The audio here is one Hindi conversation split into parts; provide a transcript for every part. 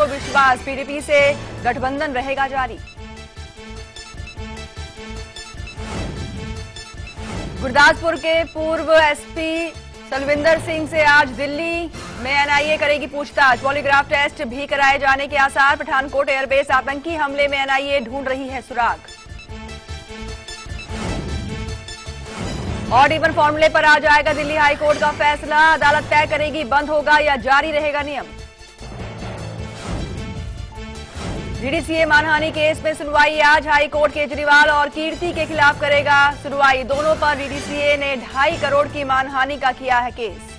को विश्वास, पीडीपी से गठबंधन रहेगा जारी। गुरदासपुर के पूर्व एसपी सलविंदर सिंह से आज दिल्ली में एनआईए करेगी पूछताछ। पॉलीग्राफ टेस्ट भी कराए जाने के आसार। पठानकोट एयरबेस आतंकी हमले में एनआईए ढूंढ रही है सुराग। ऑड इवन फॉर्मूले पर आ जाएगा दिल्ली हाईकोर्ट का फैसला। अदालत तय करेगी बंद होगा या जारी रहेगा नियम। डीडीसीए मानहानि केस में सुनवाई आज। हाईकोर्ट केजरीवाल और कीर्ति के खिलाफ करेगा सुनवाई। दोनों पर डीडीसीए ने 2.5 करोड़ की मानहानि का किया है केस।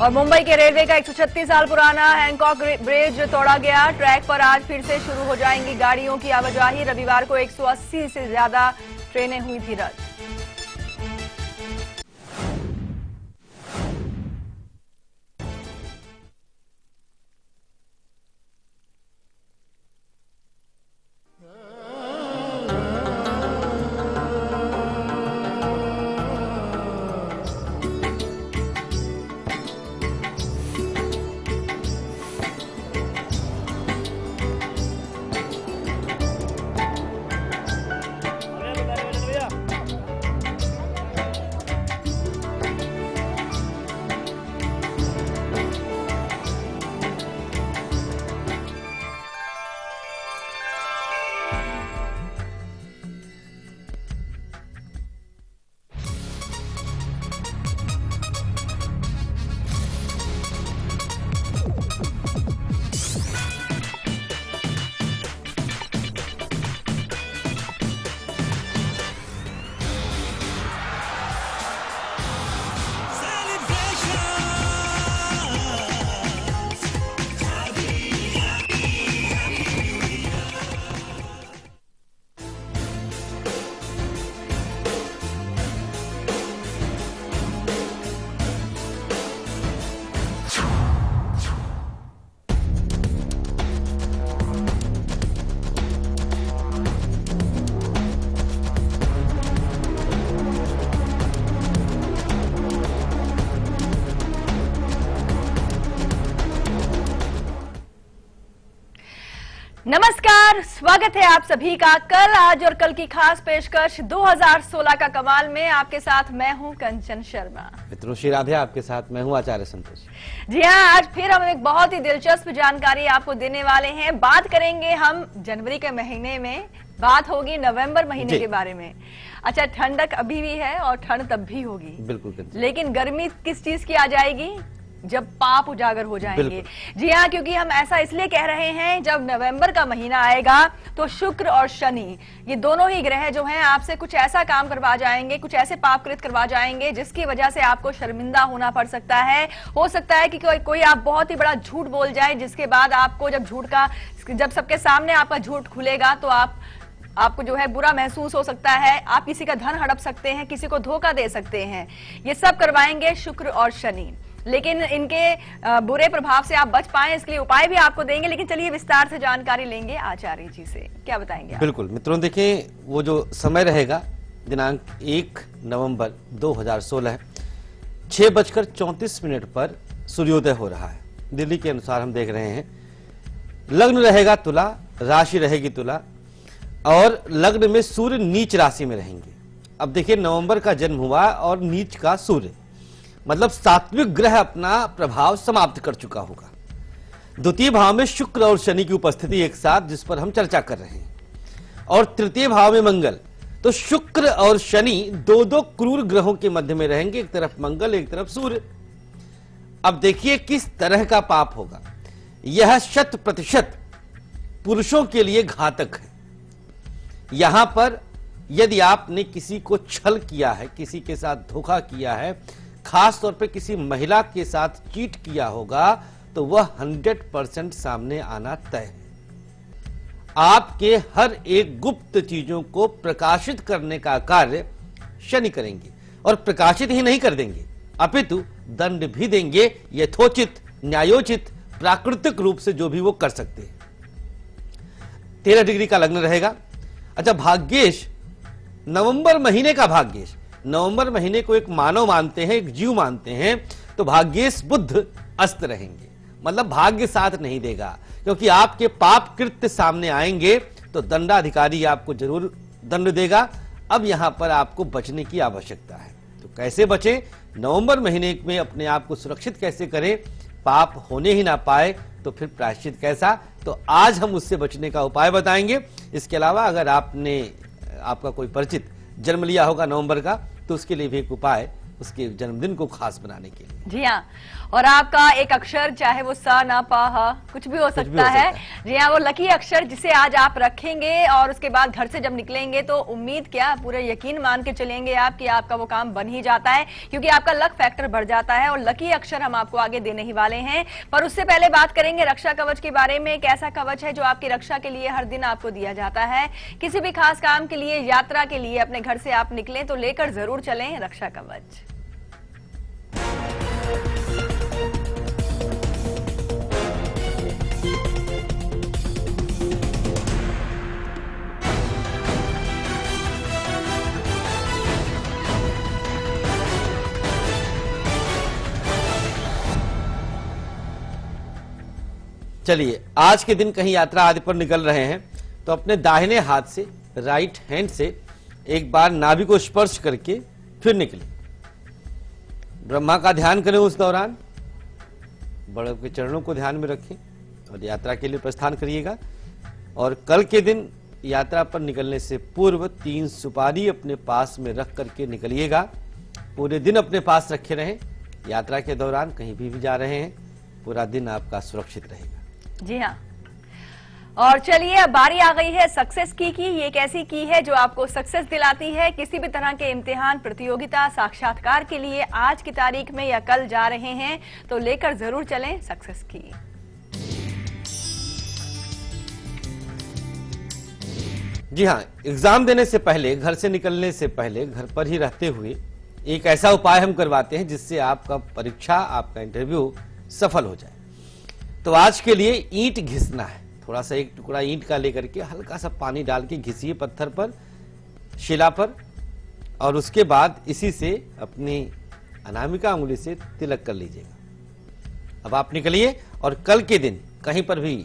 और मुंबई के रेलवे का 136 साल पुराना हैंकॉक ब्रिज तोड़ा गया। ट्रैक पर आज फिर से शुरू हो जाएंगी गाड़ियों की आवाजाही। रविवार को 180 से ज्यादा ट्रेनें हुई थी रद्द। नमस्कार, स्वागत है आप सभी का कल, आज और कल की खास पेशकश 2016 का कमाल में। आपके साथ मैं हूं कंचन शर्मा। मित्रों, श्री राधे आपके साथ मैं हूं आचार्य संतोष। जी हां, आज फिर हम एक बहुत ही दिलचस्प जानकारी आपको देने वाले हैं। बात करेंगे हम जनवरी के महीने में, बात होगी नवंबर महीने के बारे में। अच्छा, ठंडक अभी भी है और ठंड तब भी होगी, बिल्कुल, लेकिन गर्मी किस चीज की आ जाएगी? जब पाप उजागर हो जाएंगे। जी हाँ, क्योंकि हम ऐसा इसलिए कह रहे हैं, जब नवंबर का महीना आएगा तो शुक्र और शनि, ये दोनों ही ग्रह जो हैं आपसे कुछ ऐसा काम करवा जाएंगे, कुछ ऐसे पापकृत करवा जाएंगे जिसकी वजह से आपको शर्मिंदा होना पड़ सकता है। हो सकता है कि कोई आप बहुत ही बड़ा झूठ बोल जाए, जिसके बाद आपको जब सबके सामने आपका झूठ खुलेगा तो आपको जो है बुरा महसूस हो सकता है। आप किसी का धन हड़प सकते हैं, किसी को धोखा दे सकते हैं। ये सब करवाएंगे शुक्र और शनि, लेकिन इनके बुरे प्रभाव से आप बच पाएं, इसके लिए उपाय भी आपको देंगे। लेकिन चलिए विस्तार से जानकारी लेंगे आचार्य जी से। क्या बताएंगे आप? बिल्कुल मित्रों, देखिए वो जो समय रहेगा दिनांक 1 नवंबर 2016 6:34 पर सूर्योदय हो रहा है। दिल्ली के अनुसार हम देख रहे हैं, लग्न रहेगा तुला, राशि रहेगी तुला और लग्न में सूर्य नीच राशि में रहेंगे। अब देखिए, नवंबर का जन्म हुआ और नीच का सूर्य, मतलब सात्विक ग्रह अपना प्रभाव समाप्त कर चुका होगा। द्वितीय भाव में शुक्र और शनि की उपस्थिति एक साथ, जिस पर हम चर्चा कर रहे हैं, और तृतीय भाव में मंगल। तो शुक्र और शनि दो क्रूर ग्रहों के मध्य में रहेंगे, एक तरफ मंगल, एक तरफ सूर्य। अब देखिए किस तरह का पाप होगा। यह 100% पुरुषों के लिए घातक है। यहां पर यदि आपने किसी को छल किया है, किसी के साथ धोखा किया है, खास तौर पे किसी महिला के साथ चीट किया होगा, तो वह 100% सामने आना तय है। आपके हर एक गुप्त चीजों को प्रकाशित करने का कार्य शनि करेंगे, और प्रकाशित ही नहीं कर देंगे, अपितु दंड भी देंगे, यथोचित, न्यायोचित, प्राकृतिक रूप से जो भी वो कर सकते हैं। 13 डिग्री का लग्न रहेगा। अच्छा, भाग्येश, नवंबर महीने का भाग्येश, नवंबर महीने को एक मानव मानते हैं, एक जीव मानते हैं, तो भाग्येश बुध अस्त रहेंगे, मतलब भाग्य साथ नहीं देगा, क्योंकि आपके पाप कृत्य सामने आएंगे तो दंडाधिकारी आपको जरूर दंड देगा। अब यहां पर आपको बचने की आवश्यकता है। तो कैसे बचें, नवंबर महीने में अपने आप को सुरक्षित कैसे करें, पाप होने ही ना पाए तो फिर प्रायश्चित कैसा, तो आज हम उससे बचने का उपाय बताएंगे। इसके अलावा अगर आपका कोई परिचित जन्म लिया होगा नवंबर का, तो उसके लिए भी एक उपाय, उसके जन्मदिन को खास बनाने के लिए। जी हाँ, और आपका एक अक्षर, चाहे वो सा ना पा हा, कुछ भी हो सकता है। जी हाँ, वो लकी अक्षर जिसे आज आप रखेंगे और उसके बाद घर से जब निकलेंगे तो उम्मीद क्या, पूरा यकीन मान के चलेंगे आप कि आपका वो काम बन ही जाता है, क्योंकि आपका लक फैक्टर बढ़ जाता है। और लकी अक्षर हम आपको आगे देने ही वाले हैं, पर उससे पहले बात करेंगे रक्षा कवच के बारे में। एक ऐसा कवच है जो आपकी रक्षा के लिए हर दिन आपको दिया जाता है। किसी भी खास काम के लिए, यात्रा के लिए अपने घर से आप निकलें तो लेकर जरूर चलें रक्षा कवच। चलिए, आज के दिन कहीं यात्रा आदि पर निकल रहे हैं तो अपने दाहिने हाथ से, राइट हैंड से एक बार नाभि को स्पर्श करके फिर निकले। ब्रह्मा का ध्यान करें उस दौरान, बड़ों के चरणों को ध्यान में रखें और यात्रा के लिए प्रस्थान करिएगा। और कल के दिन यात्रा पर निकलने से पूर्व 3 सुपारी अपने पास में रख करके निकलिएगा। पूरे दिन अपने पास रखे रहें। यात्रा के दौरान कहीं भी जा रहे हैं, पूरा दिन आपका सुरक्षित रहेगा। जी हाँ, और चलिए अब बारी आ गई है सक्सेस की। ये एक ऐसी की है जो आपको सक्सेस दिलाती है। किसी भी तरह के इम्तिहान, प्रतियोगिता, साक्षात्कार के लिए आज की तारीख में या कल जा रहे हैं तो लेकर जरूर चलें सक्सेस की। जी हाँ, एग्जाम देने से पहले, घर से निकलने से पहले, घर पर ही रहते हुए एक ऐसा उपाय हम करवाते हैं जिससे आपका परीक्षा, आपका इंटरव्यू सफल हो जाए। तो आज के लिए ईंट घिसना है। थोड़ा सा एक टुकड़ा ईंट का लेकर के हल्का सा पानी डाल के घिसिए पत्थर पर, शिला पर, और उसके बाद इसी से अपनी अनामिका उंगली से तिलक कर लीजिएगा। अब आप निकलिए और कल के दिन कहीं पर भी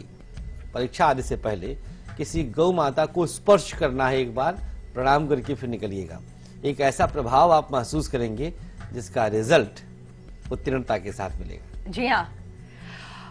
परीक्षा आदि से पहले किसी गौ माता को स्पर्श करना है, एक बार प्रणाम करके फिर निकलिएगा। एक ऐसा प्रभाव आप महसूस करेंगे जिसका रिजल्ट उत्तीर्णता के साथ मिलेगा। जी हाँ,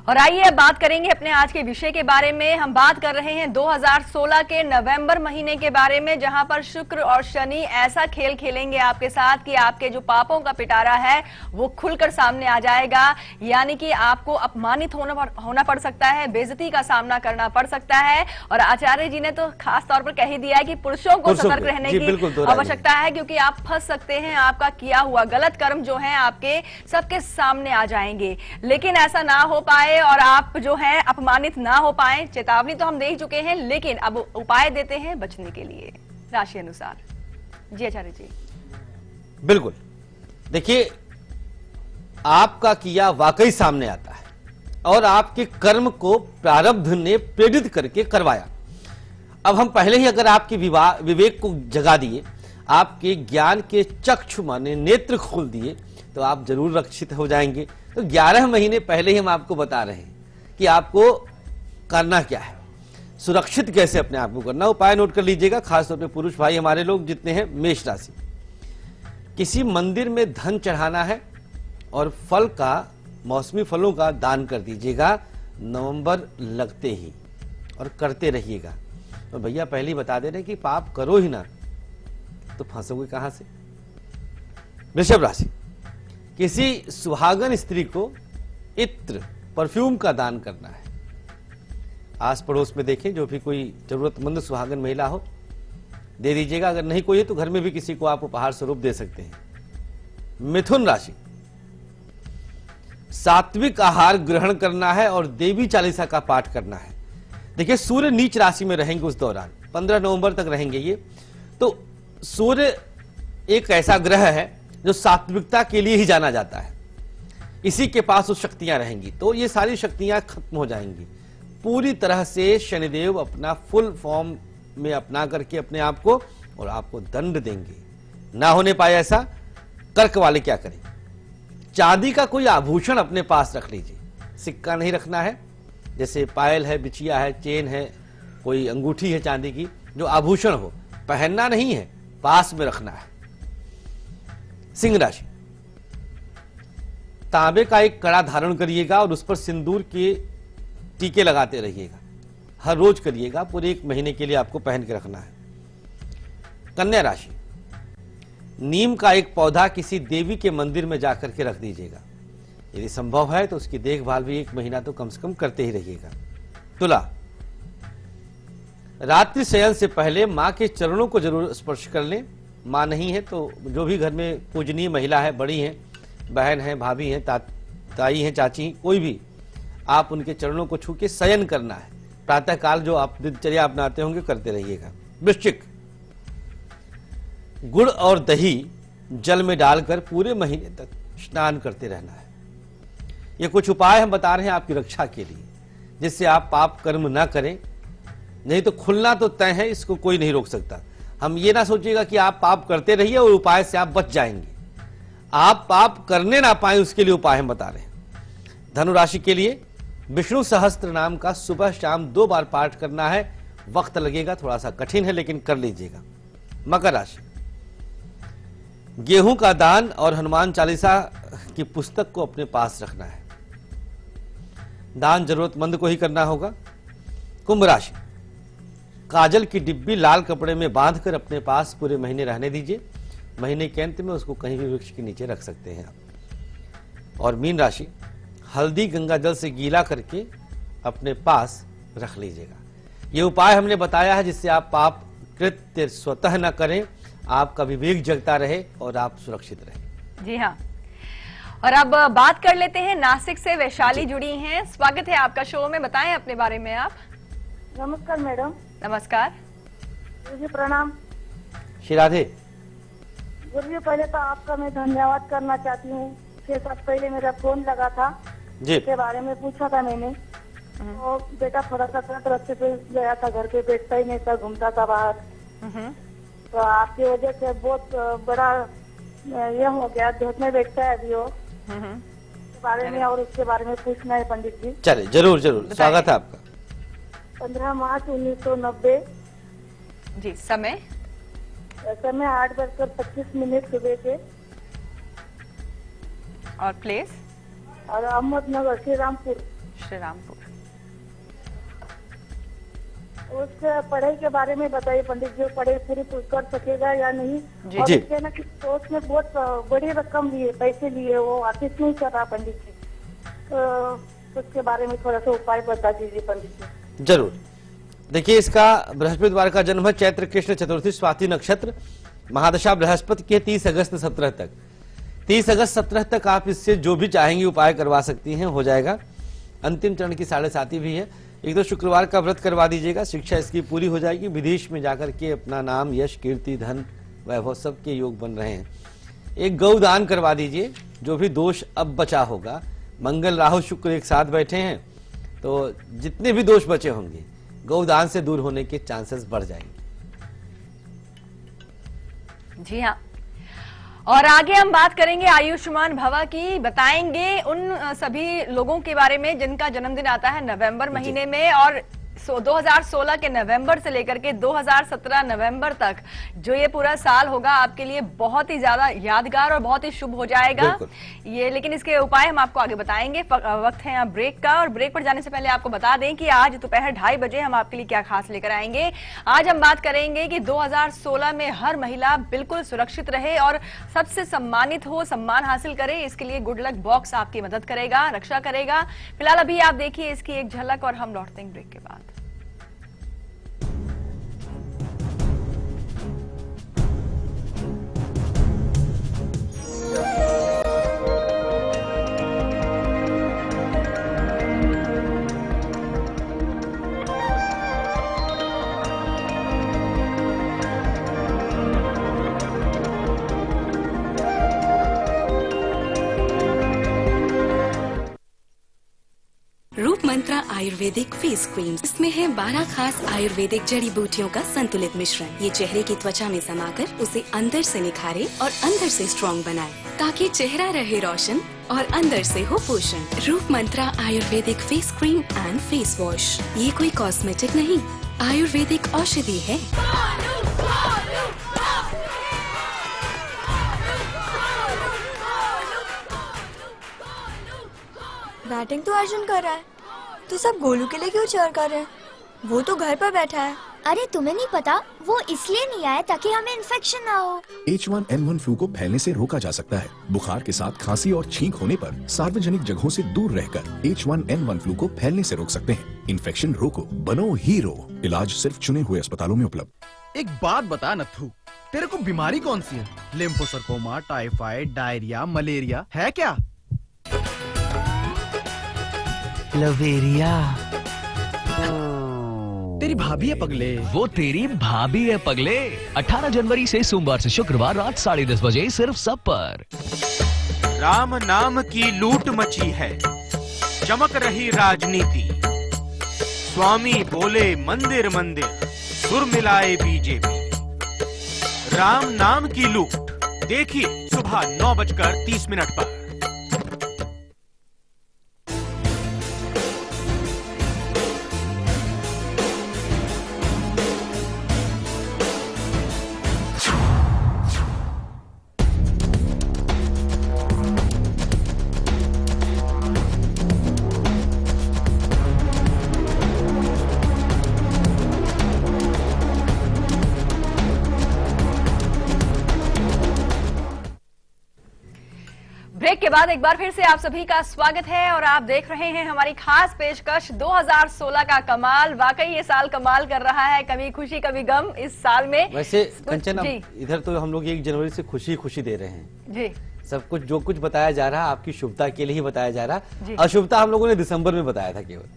और आइए अब बात करेंगे अपने आज के विषय के बारे में। हम बात कर रहे हैं 2016 के नवंबर महीने के बारे में, जहां पर शुक्र और शनि ऐसा खेल खेलेंगे आपके साथ कि आपके जो पापों का पिटारा है वो खुलकर सामने आ जाएगा। यानी कि आपको अपमानित होना पड़ सकता है, बेइज्जती का सामना करना पड़ सकता है। और आचार्य जी ने तो खास तौर पर कह ही दिया है कि पुरुषों को सतर्क रहने की आवश्यकता है, क्योंकि आप फंस सकते हैं। आपका किया हुआ गलत कर्म जो है आपके सबके सामने आ जाएंगे। लेकिन ऐसा ना हो पाए और आप जो है अपमानित ना हो पाए, चेतावनी तो हम दे ही चुके हैं, लेकिन अब उपाय देते हैं बचने के लिए राशि अनुसार। जी आचार्य जी। बिल्कुल, देखिए, आपका किया वाकई सामने आता है और आपके कर्म को प्रारब्ध ने प्रेरित करके करवाया। अब हम पहले ही अगर आपके विवेक को जगा दिए, आपके ज्ञान के चक्षु माने नेत्र खोल दिए, तो आप जरूर रक्षित हो जाएंगे। तो 11 महीने पहले ही हम आपको बता रहे हैं कि आपको करना क्या है, सुरक्षित कैसे अपने आप को करना। उपाय नोट कर लीजिएगा, खासतौर पे पुरुष भाई हमारे लोग जितने हैं, मेष राशि। किसी मंदिर में धन चढ़ाना है और फल का, मौसमी फलों का दान कर दीजिएगा नवंबर लगते ही, और करते रहिएगा। तो भैया पहले ही बता दे रहे कि पाप करो ही ना तो फंसोगे कहां से। वृषभ राशि, किसी सुहागन स्त्री को इत्र, परफ्यूम का दान करना है। आस पड़ोस में देखें, जो भी कोई जरूरतमंद सुहागन महिला हो, दे दीजिएगा। अगर नहीं कोई है तो घर में भी किसी को आप उपहार स्वरूप दे सकते हैं। मिथुन राशि, सात्विक आहार ग्रहण करना है और देवी चालीसा का पाठ करना है। देखिए, सूर्य नीच राशि में रहेंगे उस दौरान, 15 नवंबर तक रहेंगे ये। तो सूर्य एक ऐसा ग्रह है जो सात्विकता के लिए ही जाना जाता है, इसी के पास वो शक्तियां रहेंगी। तो ये सारी शक्तियां खत्म हो जाएंगी पूरी तरह से। शनिदेव अपना फुल फॉर्म में अपना करके अपने आप को, और आपको दंड देंगे। ना होने पाए ऐसा, कर्क वाले क्या करें, चांदी का कोई आभूषण अपने पास रख लीजिए, सिक्का नहीं रखना है, जैसे पायल है, बिछिया है, चेन है, कोई अंगूठी है चांदी की, जो आभूषण हो, पहनना नहीं है, पास में रखना है। सिंह राशि, तांबे का एक कड़ा धारण करिएगा और उस पर सिंदूर के टीके लगाते रहिएगा, हर रोज करिएगा, पूरे 1 महीने के लिए आपको पहन के रखना है। कन्या राशि, नीम का एक पौधा किसी देवी के मंदिर में जाकर के रख दीजिएगा, यदि संभव है तो उसकी देखभाल भी 1 महीना तो कम से कम करते ही रहिएगा। तुला, रात्रि शयन से पहले मां के चरणों को जरूर स्पर्श कर लें, मां नहीं है तो जो भी घर में पूजनीय महिला है, बड़ी हैं, बहन है, भाभी हैं, ताई हैं, चाची, कोई भी, आप उनके चरणों को छू के शयन करना है। प्रातः काल जो आप दिनचर्या अपनाते होंगे करते रहिएगा। वृश्चिक, गुड़ और दही जल में डालकर पूरे महीने तक स्नान करते रहना है। ये कुछ उपाय हम बता रहे हैं आपकी रक्षा के लिए, जिससे आप पाप कर्म ना करें, नहीं तो खुलना तो तय है, इसको कोई नहीं रोक सकता। हम ये ना सोचिएगा कि आप पाप करते रहिए और उपाय से आप बच जाएंगे, आप पाप करने ना पाए उसके लिए उपाय हम बता रहे हैं। धनु राशि के लिए विष्णु सहस्त्र नाम का सुबह शाम 2 बार पाठ करना है, वक्त लगेगा, थोड़ा सा कठिन है लेकिन कर लीजिएगा। मकर राशि, गेहूं का दान और हनुमान चालीसा की पुस्तक को अपने पास रखना है, दान जरूरतमंद को ही करना होगा। कुंभ राशि, काजल की डिब्बी लाल कपड़े में बांधकर अपने पास पूरे महीने रहने दीजिए, महीने के अंत में उसको कहीं भी वृक्ष के नीचे रख सकते हैं आप। और मीन राशि, हल्दी गंगा जल से गीला करके अपने पास रख लीजिएगा। ये उपाय हमने बताया है जिससे आप पाप कृत्य स्वतः न करें, आपका विवेक जगता रहे और आप सुरक्षित रहें। जी हाँ, और अब बात कर लेते हैं नासिक से वैशाली जुड़ी हैं। स्वागत है आपका शो में, बताएं अपने बारे में आप। नमस्कार मैडम। नमस्कार गुरुजी, प्रणाम। श्री राधे। गुरुजी, पहले तो आपका मैं धन्यवाद करना चाहती हूँ। 6 साल पहले मेरा फोन लगा था जी, के बारे में पूछा था मैंने, तो बेटा थोड़ा सा गलत रास्ते पे गया था, घर पे बैठता ही नहीं था, घूमता था बाहर, तो आपकी वजह से बहुत बड़ा ये हो गया, धूप में बैठता है अभी वो, के बारे में और उसके बारे में पूछना है पंडित जी। चले, जरूर जरूर, स्वागत है आपका। 15 मार्च 1990। जी, समय 8:25 सुबह के। और प्लेस? और अहमदनगर, श्रीरामपुर। श्रीरामपुर। उसके पढ़ाई के बारे में बताइए पंडित जी, पढ़ाई पूरी कर सकेगा या नहीं? जी, और जी। उसके ना कि उसने बहुत बड़ी रकम लिए, पैसे लिए, वो ऑफिस नहीं कर रहा पंडित जी, तो उसके बारे में थोड़ा सा उपाय बता दीजिए पंडित जी। जरूर। देखिए, इसका बृहस्पतिवार का जन्म है, चैत्र कृष्ण चतुर्थी, स्वाति नक्षत्र, महादशा बृहस्पति की 30 अगस्त 17 तक। 30 अगस्त 17 तक आप इससे जो भी चाहेंगे उपाय करवा सकती हैं, हो जाएगा। अंतिम चरण की 7.5 भी है। एक तो शुक्रवार का व्रत करवा दीजिएगा, शिक्षा इसकी पूरी हो जाएगी, विदेश में जाकर के अपना नाम, यश, कीर्ति, धन, वैभव सब के योग बन रहे हैं। एक गौदान करवा दीजिए, जो भी दोष अब बचा होगा, मंगल राहु शुक्र एक साथ बैठे हैं तो जितने भी दोष बचे होंगे गौदान से दूर होने के चांसेस बढ़ जाएंगे। जी हाँ, और आगे हम बात करेंगे आयुष्मान भवा की, बताएंगे उन सभी लोगों के बारे में जिनका जन्मदिन आता है नवंबर महीने में, और 2016 के नवंबर से लेकर के 2017 नवंबर तक जो ये पूरा साल होगा आपके लिए बहुत ही ज्यादा यादगार और बहुत ही शुभ हो जाएगा ये। लेकिन इसके उपाय हम आपको आगे बताएंगे। वक्त है यहाँ ब्रेक का, और ब्रेक पर जाने से पहले आपको बता दें कि आज दोपहर 2:30 बजे हम आपके लिए क्या खास लेकर आएंगे। आज हम बात करेंगे कि 2016 में हर महिला बिल्कुल सुरक्षित रहे और सबसे सम्मानित हो, सम्मान हासिल करे। इसके लिए गुड लक बॉक्स आपकी मदद करेगा, रक्षा करेगा। फिलहाल अभी आप देखिए इसकी एक झलक और हम लौटते हैं ब्रेक के बाद। रूप मंत्रा आयुर्वेदिक फेस क्रीम, इसमें है 12 खास आयुर्वेदिक जड़ी बूटियों का संतुलित मिश्रण। ये चेहरे की त्वचा में समाकर उसे अंदर से निखारे और अंदर से स्ट्रॉन्ग बनाए, ताकि चेहरा रहे रोशन और अंदर से हो पोषण। रूप मंत्रा आयुर्वेदिक face cream and face wash, ये कोई कॉस्मेटिक नहीं, आयुर्वेदिक औषधि है। बैटिंग तो अर्जुन कर रहा है, तो सब गोलू के लिए क्यों चीयर कर रहे हैं? वो तो घर पर बैठा है। अरे तुम्हें नहीं पता, वो इसलिए नहीं आया ताकि हमें इन्फेक्शन ना हो। H1N1 फ्लू को फैलने से रोका जा सकता है। बुखार के साथ खांसी और छींक होने पर सार्वजनिक जगहों से दूर रहकर H1N1 फ्लू को फैलने से रोक सकते हैं। इन्फेक्शन रोको, बनो हीरो। इलाज सिर्फ चुने हुए अस्पतालों में उपलब्ध। एक बात बता नथु, तेरे को बीमारी कौन सी है? लिम्फोसर्कोमा, टाइफाइड, डायरिया, मलेरिया है क्या? लवेरिया। तेरी भाभी है पगले। वो तेरी भाभी है पगले। 18 जनवरी से सोमवार से शुक्रवार रात 10:30 बजे सिर्फ सब पर। राम नाम की लूट मची है, चमक रही राजनीति। स्वामी बोले मंदिर मंदिर, सुर मिलाए बीजेपी। राम नाम की लूट देखिए सुबह 9:30 पर। ब्रेक के बाद एक बार फिर से आप सभी का स्वागत है और आप देख रहे हैं हमारी खास पेशकश 2016 का कमाल। वाकई ये साल कमाल कर रहा है, कभी खुशी कभी गम इस साल में। वैसे कंचन, इधर तो हम लोग 1 जनवरी से खुशी खुशी दे रहे हैं जी। सब कुछ जो कुछ बताया जा रहा है आपकी शुभता के लिए ही बताया जा रहा। अशुभता हम लोगों ने दिसंबर में बताया था केवल।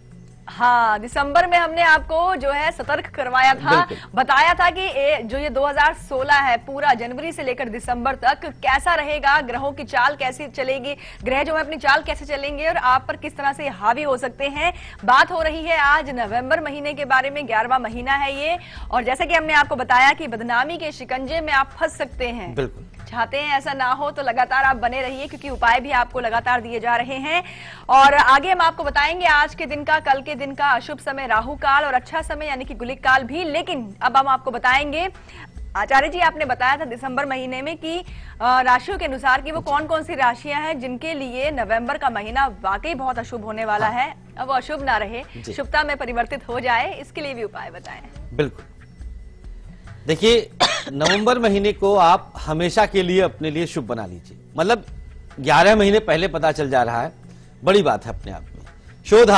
हाँ, दिसंबर में हमने आपको जो है सतर्क करवाया था, बताया था कि जो ये 2016 है पूरा जनवरी से लेकर दिसंबर तक कैसा रहेगा, ग्रहों की चाल कैसी चलेगी, ग्रह जो है अपनी चाल कैसे चलेंगे और आप पर किस तरह से हावी हो सकते हैं। बात हो रही है आज नवंबर महीने के बारे में। 11वां महीना है ये, और जैसे कि हमने आपको बताया कि बदनामी के शिकंजे में आप फंस सकते हैं। बिल्कुल चाहते हैं ऐसा ना हो तो लगातार आप बने रहिए, क्योंकि उपाय भी आपको लगातार दिए जा रहे हैं। और आगे हम आपको बताएंगे आज के दिन का, कल के दिन का अशुभ समय राहु काल और अच्छा समय यानी कि गुलिक काल भी। लेकिन अब हम आपको बताएंगे, आचार्य जी आपने बताया था दिसंबर महीने में कि राशियों के अनुसार कि वो कौन कौन सी राशियां हैं जिनके लिए नवंबर का महीना वाकई बहुत अशुभ होने वाला है। अब वो अशुभ ना रहे, शुभता में परिवर्तित हो जाए, इसके लिए भी उपाय बताएं। बिल्कुल, देखिए नवंबर महीने को आप हमेशा के लिए अपने लिए शुभ बना लीजिए। मतलब 11 महीने पहले पता चल जा रहा है, बड़ी बात है अपने आप में। शोध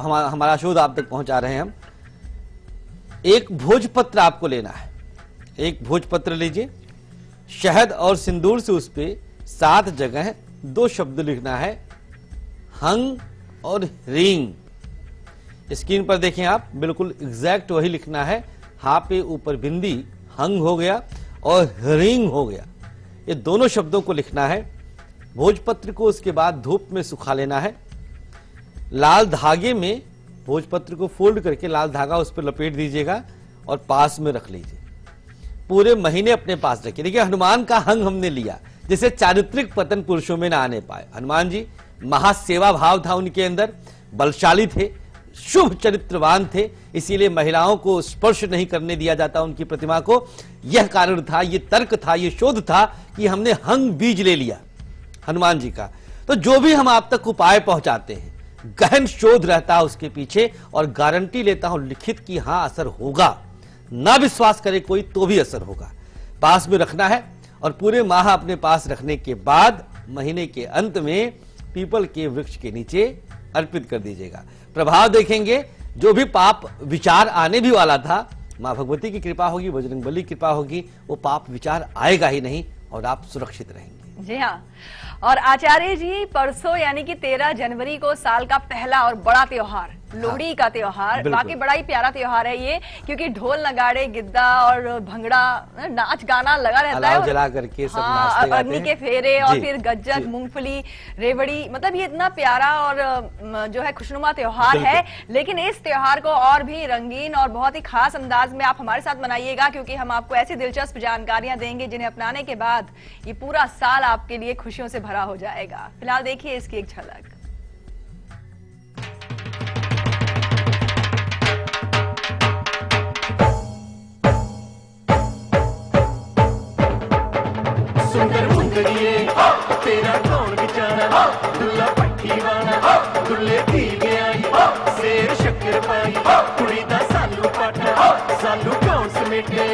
हमारा शोध आप तक पहुंचा रहे हैं हम। एक भोजपत्र आपको लेना है, एक भोजपत्र लीजिए, शहद और सिंदूर से उस पे 7 जगह 2 शब्द लिखना है, हंग और ह्रींग। स्क्रीन पर देखें आप, बिल्कुल एग्जैक्ट वही लिखना है। हा पे ऊपर बिंदी, हंग हो गया और ह्रींग हो गया, ये दोनों शब्दों को लिखना है। भोजपत्र को उसके बाद धूप में सुखा लेना है। लाल धागे में भोजपत्र को फोल्ड करके लाल धागा उस पर लपेट दीजिएगा और पास में रख लीजिए। पूरे महीने अपने पास रखिए। देखिए हनुमान का हंग हमने लिया, जिसे चारित्रिक पतन पुरुषों में ना आने पाए। हनुमान जी महासेवा भाव था उनके अंदर, बलशाली थे, शुभ चरित्रवान थे, इसीलिए महिलाओं को स्पर्श नहीं करने दिया जाता उनकी प्रतिमा को। यह कारण था, यह तर्क था, यह शोध था कि हमने हंग बीज ले लिया हनुमान जी का। तो जो भी हम आप तक उपाय पहुंचाते हैं, गहन शोध रहता है उसके पीछे, और गारंटी लेता हूं लिखित कि हां असर होगा। ना विश्वास करे कोई तो भी असर होगा। पास में रखना है और पूरे माह अपने पास रखने के बाद महीने के अंत में पीपल के वृक्ष के नीचे अर्पित कर दीजिएगा। प्रभाव देखेंगे, जो भी पाप विचार आने भी वाला था, मां भगवती की कृपा होगी, बजरंगबली की कृपा होगी, वो पाप विचार आएगा ही नहीं और आप सुरक्षित रहेंगे। जी हाँ, और आचार्य जी परसों यानी कि 13 जनवरी को साल का पहला और बड़ा त्योहार लोहड़ी का त्योहार बिल्कुल। वाकई बड़ा ही प्यारा त्योहार है ये, क्योंकि ढोल नगाड़े गिद्दा और भंगड़ा नाच गाना लगा रहता है। अलाव जला करके सब हाँ, नाचते गाते अग्नि हैं। के फेरे और जी, फिर गज्जक, जी। मूंगफली, रेवड़ी, मतलब ये इतना प्यारा और जो है खुशनुमा त्योहार है। लेकिन इस त्योहार को और भी रंगीन और बहुत ही खास अंदाज में आप हमारे साथ मनाइएगा, क्योंकि हम आपको ऐसी दिलचस्प जानकारियां देंगे जिन्हें अपनाने के बाद ये पूरा साल आपके लिए खुशियों से भरा हो जाएगा। फिलहाल देखिए इसकी एक झलक। सुंदर मुंदड़िए तेरा कौन बेचारा, दुल्ला पट्टी वाला दुल्ले धी गया, सेर शक्कर पाई कुड़ी दा सालू पाटा, सालू कौन समेटे।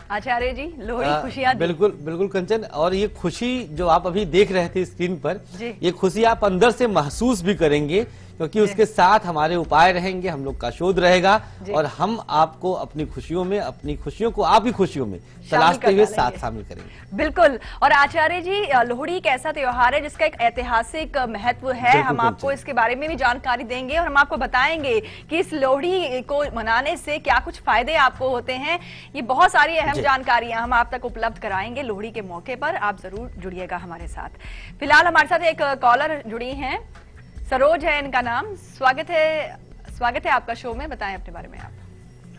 आचार्य जी, लोहड़ी खुशियां दी। बिल्कुल बिल्कुल कंचन, और ये खुशी जो आप अभी देख रहे थे स्क्रीन पर, जी। ये खुशी आप अंदर से महसूस भी करेंगे, क्योंकि उसके साथ हमारे उपाय रहेंगे, हम लोग का शोध रहेगा, और हम आपको अपनी खुशियों में, अपनी खुशियों को आपकी खुशियों में तलाशते हुए साथ शामिल करेंगे। बिल्कुल। और आचार्य जी, लोहड़ी एक ऐसा त्योहार है जिसका एक ऐतिहासिक महत्व है। हम आपको इसके बारे में भी जानकारी देंगे और हम आपको बताएंगे कि इस लोहड़ी को मनाने से क्या कुछ फायदे आपको होते हैं। ये बहुत सारी अहम जानकारियां हम आप तक उपलब्ध कराएंगे लोहड़ी के मौके पर। आप जरूर जुड़िएगा हमारे साथ। फिलहाल हमारे साथ एक कॉलर जुड़ी हैं, सरोज है इनका नाम। स्वागत है आपका शो में, बताएं अपने बारे में आप।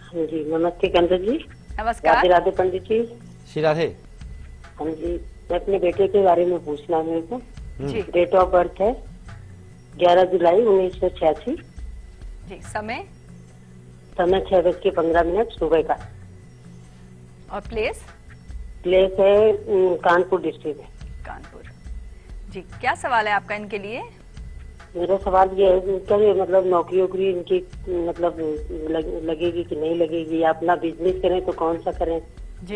हाँ जी, नमस्ते कंचन जी। नमस्कार। राधे राधे पंडित जी। श्री राधे। हाँ जी, मैं अपने बेटे के बारे में पूछना है मेरे को। जी। डेट ऑफ बर्थ है 11 जुलाई 1986। जी। समय 6:15 सुबह का। और प्लेस है कानपुर डिस्ट्रिक्ट में। कानपुर। जी, क्या सवाल है आपका इनके लिए? मेरा सवाल ये है, क्या ये मतलब नौकरी वोकरी इनकी मतलब लगेगी कि नहीं लगेगी, या अपना बिजनेस करें तो कौन सा करें?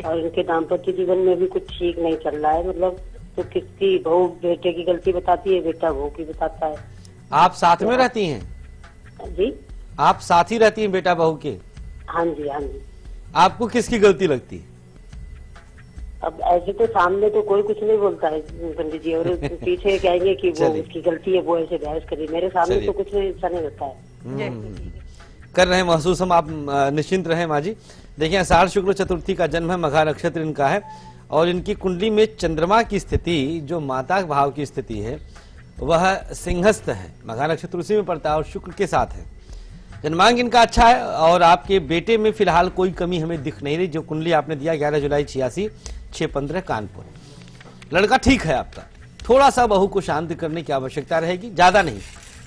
और इनके दाम्पत्य जीवन में भी कुछ ठीक नहीं चल रहा है, मतलब तो किसकी, बहू बेटे की गलती बताती है, बेटा बहू की बताता है। आप साथ में रहती हैं? जी। आप साथ ही रहती हैं बेटा बहू के? हाँ जी, हाँ जी। आपको किसकी गलती लगती है? अब ऐसे तो सामने तो कोई कुछ नहीं बोलता है पंडित जी, और पीछे कहेंगे कि वो उसकी गलती है, वो ऐसे बहस करी। मेरे सामने तो कुछ नहीं, ऐसा नहीं होता है। कर रहे हैं महसूस हम, आप निश्चिंत रहें माँ जी। देखिए, आषाढ़ शुक्ल चतुर्थी का जन्म है, मघा नक्षत्र इनका है, और इनकी कुंडली में चंद्रमा की स्थिति, जो माता भाव की स्थिति है, वह सिंहस्थ है। मघा नक्षत्र उसी में पड़ता है और शुक्र के साथ है। जन्मांक इनका अच्छा है, और आपके बेटे में फिलहाल कोई कमी हमें दिख नहीं रही। जो कुंडली आपने दिया 11 जुलाई 86, 6:15 कानपुर। लड़का ठीक है आपका, थोड़ा सा बहू को शांत करने की आवश्यकता रहेगी, ज्यादा नहीं।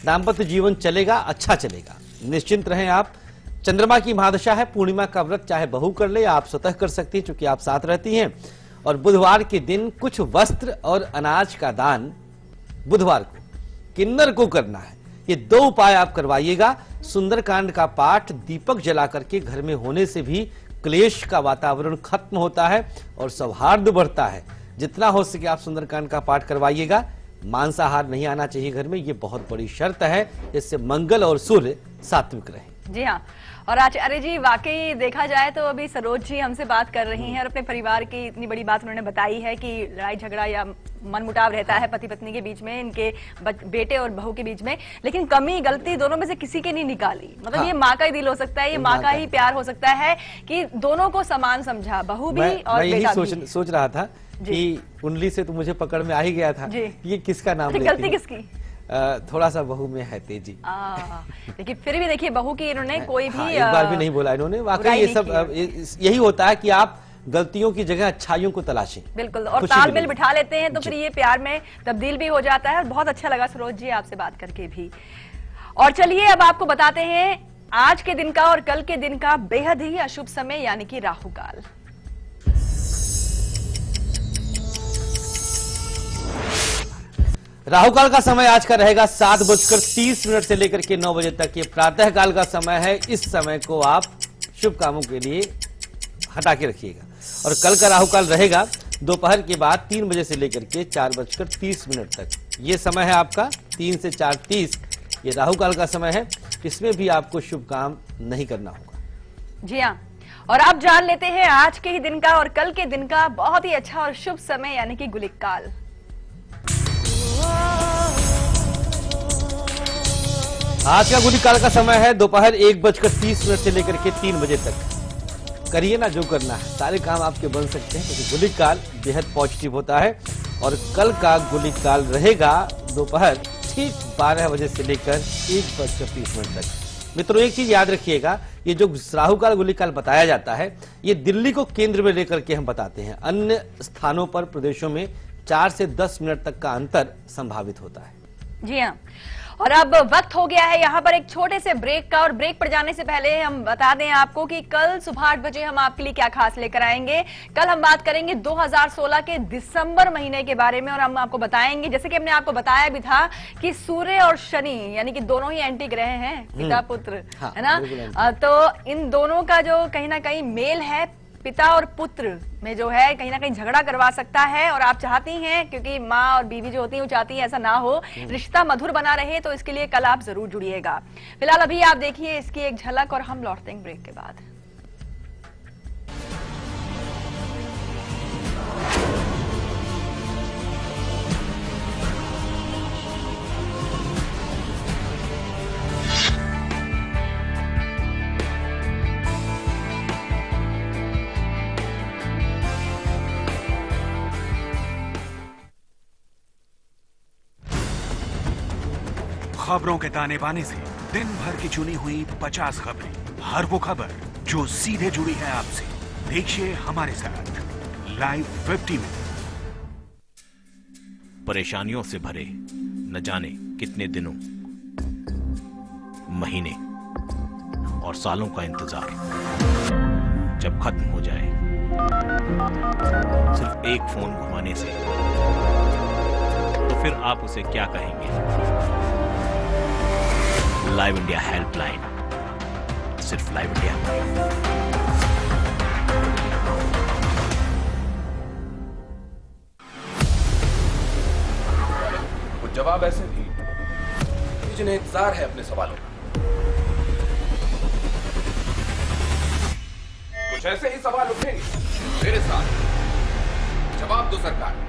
दाम्पत्य जीवन चलेगा, अच्छा चलेगा, निश्चिंत रहें आप। चंद्रमा की महादशा है, पूर्णिमा का व्रत चाहे बहू कर ले या आप स्वतः कर सकती हैं, चूंकि आप साथ रहती हैं। और बुधवार के दिन कुछ वस्त्र और अनाज का दान बुधवार को किन्नर को करना है। ये 2 उपाय आप करवाइएगा। सुंदरकांड का पाठ दीपक जला करके घर में होने से भी क्लेश का वातावरण खत्म होता है और सौहार्द बढ़ता है। जितना हो सके आप सुंदरकांड का पाठ करवाइएगा। मांसाहार नहीं आना चाहिए घर में, ये बहुत बड़ी शर्त है, इससे मंगल और सूर्य सात्विक रहे। जी हाँ। और आचार्य जी, वाकई देखा जाए तो अभी सरोज जी हमसे बात कर रही हैं और अपने परिवार की इतनी बड़ी बात उन्होंने बताई है कि लड़ाई झगड़ा या मनमुटाव रहता है पति पत्नी के बीच में, इनके बेटे और बहू के बीच में, लेकिन कमी गलती दोनों में से किसी की नहीं निकाली। मतलब ये माँ का ही दिल हो सकता है, ये माँ का ही प्यार हो सकता है कि दोनों को समान समझा, बहू भी और बेटा भी। सोच रहा था कि कुंडली से तो मुझे पकड़ में आ ही गया था, ये किसका नाम लेती है? गलती किसकी? थोड़ा सा बहू में है तेजी। लेकिन फिर भी देखिए, बहू की इन्होंने कोई भी एक बार भी नहीं बोला इन्होंने। वाकई ये सब यही होता है कि आप गलतियों की जगह अच्छाइयों को तलाशें। बिल्कुल, और तालमेल बिठा लेते हैं तो फिर ये प्यार में तब्दील भी हो जाता है। और बहुत अच्छा लगा सरोज जी आपसे बात करके भी। और चलिए अब आपको बताते हैं आज के दिन का और कल के दिन का बेहद ही अशुभ समय, यानी कि राहु काल। राहु काल का समय आज का रहेगा 7:30 से लेकर के 9 बजे तक। ये प्रातः काल का समय है। इस समय को आप शुभ कामों के लिए हटा के रखिएगा। और कल का राहु काल रहेगा दोपहर के बाद 3 बजे से लेकर के 4:30 तक। ये समय है आपका 3 से 4:30, ये राहु काल का समय है। इसमें भी आपको शुभ काम नहीं करना होगा। जी हाँ। और अब जान लेते हैं आज के ही दिन का और कल के दिन का बहुत ही अच्छा और शुभ समय यानी कि गुलिक काल। आज का गुलिक काल का समय है दोपहर 1:30 से लेकर के 3 बजे तक। करिए ना जो करना है, सारे काम आपके बन सकते हैं क्योंकि गुलिक काल बेहद पॉजिटिव होता है। और कल का गुलिक काल रहेगा दोपहर ठीक 12 बजे से लेकर 1:30 तक। मित्रों एक चीज याद रखिएगा, ये जो राहु काल गुलिक काल बताया जाता है ये दिल्ली को केंद्र में लेकर के हम बताते हैं। अन्य स्थानों पर प्रदेशों में 4 से 10 मिनट तक का अंतर संभावित होता है। जी हाँ, और अब वक्त हो गया है यहाँ पर एक छोटे से ब्रेक का। और ब्रेक पर जाने से पहले हम बता दें आपको कि कल सुबह 8 बजे हम आपके लिए क्या खास लेकर आएंगे। कल हम बात करेंगे 2016 के दिसंबर महीने के बारे में और हम आपको बताएंगे, जैसे कि हमने आपको बताया भी था कि सूर्य और शनि यानी कि दोनों ही एंटी ग्रह हैं, पिता पुत्र, है ना। तो इन दोनों का जो कहीं ना कहीं मेल है पिता और पुत्र में जो है कहीं ना कहीं झगड़ा करवा सकता है। और आप चाहती हैं, क्योंकि माँ और बीवी जो होती हैं वो चाहती हैं ऐसा ना हो, रिश्ता मधुर बना रहे, तो इसके लिए कल आप जरूर जुड़िएगा। फिलहाल अभी आप देखिए इसकी एक झलक और हम लौटते हैं ब्रेक के बाद। खबरों के ताने बाने से दिन भर की चुनी हुई 50 खबरें, हर वो खबर जो सीधे जुड़ी है आपसे। देखिए हमारे साथ लाइव 50 में। परेशानियों से भरे न जाने कितने दिनों, महीने और सालों का इंतजार जब खत्म हो जाए सिर्फ एक फोन घुमाने से, तो फिर आप उसे क्या कहेंगे? लाइव इंडिया हेल्पलाइन, सिर्फ लाइव इंडिया। कुछ जवाब ऐसे भी जिन्हें इंतजार है अपने सवालों का। कुछ ऐसे ही सवाल उठेंगे मेरे साथ, जवाब दो सरकार।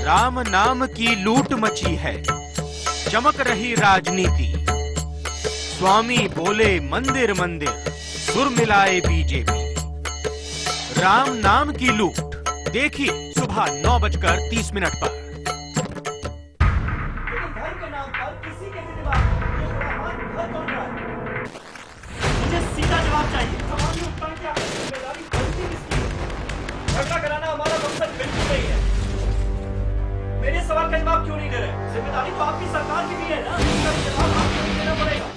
राम नाम की लूट मची है, चमक रही राजनीति। स्वामी बोले मंदिर मंदिर, सुर मिलाए बीजेपी। राम नाम की लूट देखिए सुबह 9:30 पर। मुझे सीधा जवाब चाहिए। झगड़ा कराना हमारा मकसद बिल्कुल नहीं है। मेरे सवाल का जवाब क्यों नहीं दे रहे? जिम्मेदारी तो आपकी सरकार की भी है ना, इसका भी जवाब आपको ही देना पड़ेगा।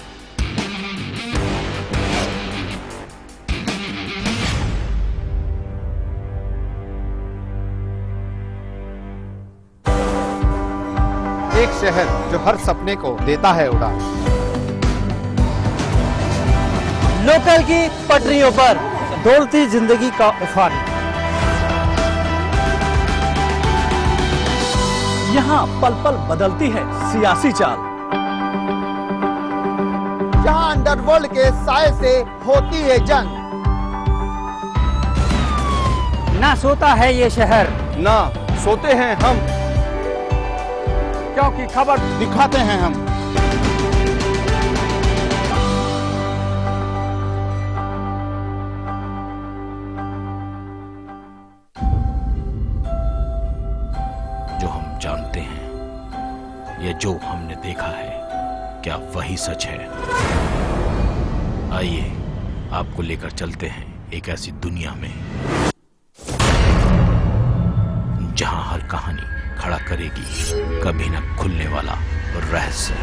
एक शहर जो हर सपने को देता है उड़ान। लोकल की पटरियों पर दौड़ती जिंदगी का उफान। यहाँ पल पल बदलती है सियासी चाल। जहाँ अंडरवर्ल्ड के साए से होती है जंग। ना सोता है ये शहर, ना सोते हैं हम, क्योंकि खबर दिखाते हैं हम। जो हम जानते हैं या जो हमने देखा है, क्या वही सच है? आइए आपको लेकर चलते हैं एक ऐसी दुनिया में जहां हर कहानी खड़ा करेगी कभी न खुलने वाला रहस्य।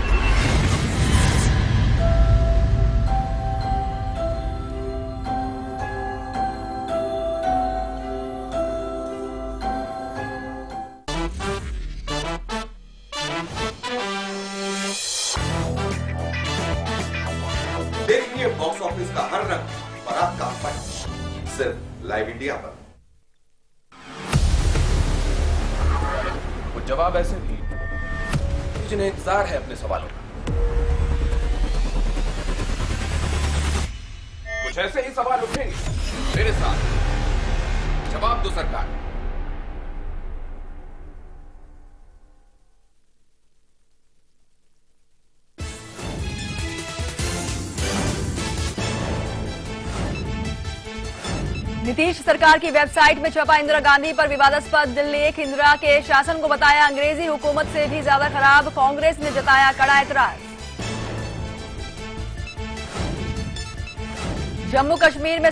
देखिए बॉक्स ऑफिस का हर रंग और आपका फन सिर्फ लाइव इंडिया पर। कुछ जवाब ऐसे भी जिन्हें इंतजार है अपने सवालों का। जैसे ही सवाल उठेंगे मेरे साथ जवाब दो सरकार। नीतीश सरकार की वेबसाइट में छपा इंदिरा गांधी पर विवादास्पद लेख। इंदिरा के शासन को बताया अंग्रेजी हुकूमत से भी ज्यादा खराब। कांग्रेस ने जताया कड़ा एतराज। जम्मू कश्मीर में